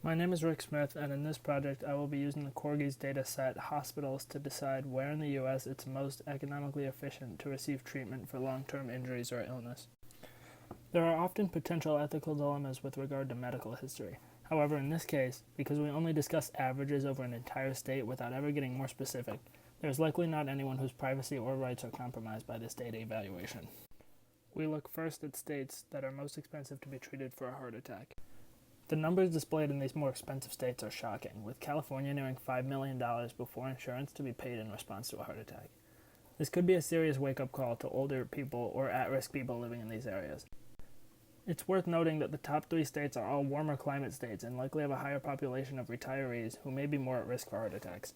My name is Rick Smith, and in this project I will be using the Corgis data set hospitals to decide where in the U.S. it's most economically efficient to receive treatment for long-term injuries or illness. There are often potential ethical dilemmas with regard to medical history. However, in this case, because we only discuss averages over an entire state without ever getting more specific, there is likely not anyone whose privacy or rights are compromised by this data evaluation. We look first at states that are most expensive to be treated for a heart attack. The numbers displayed in these more expensive states are shocking, with California nearing $5 million before insurance to be paid in response to a heart attack. This could be a serious wake-up call to older people or at-risk people living in these areas. It's worth noting that the top 3 states are all warmer climate states and likely have a higher population of retirees who may be more at risk for heart attacks.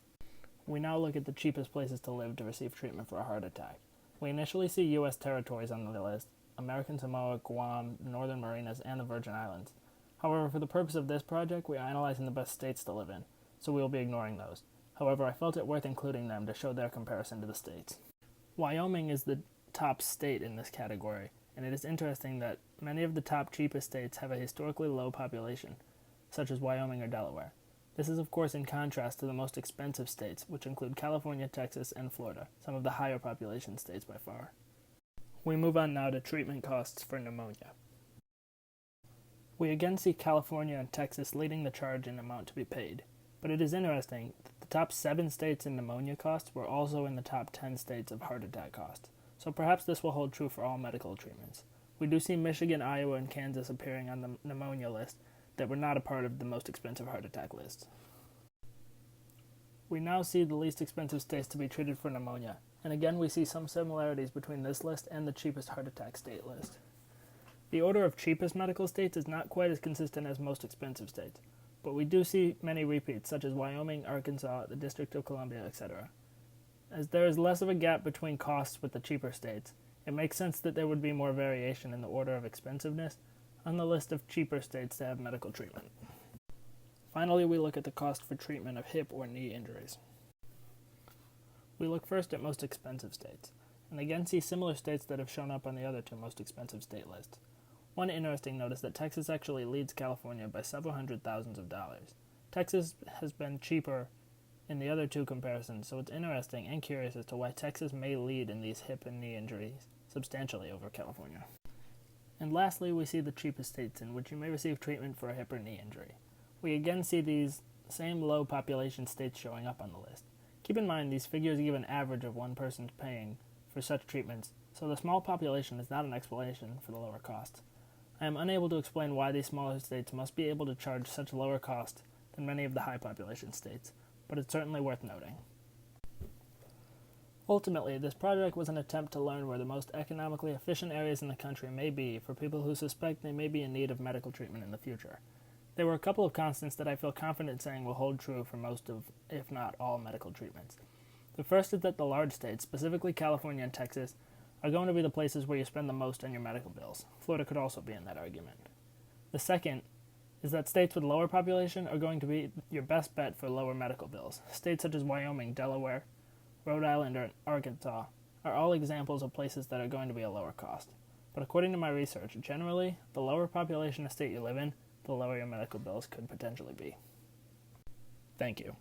We now look at the cheapest places to live to receive treatment for a heart attack. We initially see U.S. territories on the list: American Samoa, Guam, Northern Marinas, and the Virgin Islands. However, for the purpose of this project, we are analyzing the best states to live in, so we will be ignoring those. However, I felt it worth including them to show their comparison to the states. Wyoming is the top state in this category, and it is interesting that many of the top cheapest states have a historically low population, such as Wyoming or Delaware. This is of course in contrast to the most expensive states, which include California, Texas, and Florida, some of the higher population states by far. We move on now to treatment costs for pneumonia. We again see California and Texas leading the charge in amount to be paid, but it is interesting that the top 7 states in pneumonia costs were also in the top 10 states of heart attack costs, so perhaps this will hold true for all medical treatments. We do see Michigan, Iowa, and Kansas appearing on the pneumonia list that were not a part of the most expensive heart attack list. We now see the least expensive states to be treated for pneumonia, and again we see some similarities between this list and the cheapest heart attack state list. The order of cheapest medical states is not quite as consistent as most expensive states, but we do see many repeats such as Wyoming, Arkansas, the District of Columbia, etc. As there is less of a gap between costs with the cheaper states, it makes sense that there would be more variation in the order of expensiveness on the list of cheaper states to have medical treatment. Finally, we look at the cost for treatment of hip or knee injuries. We look first at most expensive states, and again see similar states that have shown up on the other 2 most expensive state lists. One interesting note is that Texas actually leads California by several hundred thousands of dollars. Texas has been cheaper in the other 2 comparisons, so it's interesting and curious as to why Texas may lead in these hip and knee injuries substantially over California. And lastly, we see the cheapest states in which you may receive treatment for a hip or knee injury. We again see these same low population states showing up on the list. Keep in mind these figures give an average of one person paying for such treatments, so the small population is not an explanation for the lower cost. I am unable to explain why these smaller states must be able to charge such lower cost than many of the high population states, but it's certainly worth noting. Ultimately, this project was an attempt to learn where the most economically efficient areas in the country may be for people who suspect they may be in need of medical treatment in the future. There were a couple of constants that I feel confident saying will hold true for most of, if not all, medical treatments. The first is that the large states, specifically California and Texas, are going to be the places where you spend the most on your medical bills. Florida could also be in that argument. The second is that states with lower population are going to be your best bet for lower medical bills. States such as Wyoming, Delaware, Rhode Island, or Arkansas are all examples of places that are going to be a lower cost. But according to my research, generally, the lower population a state you live in, the lower your medical bills could potentially be. Thank you.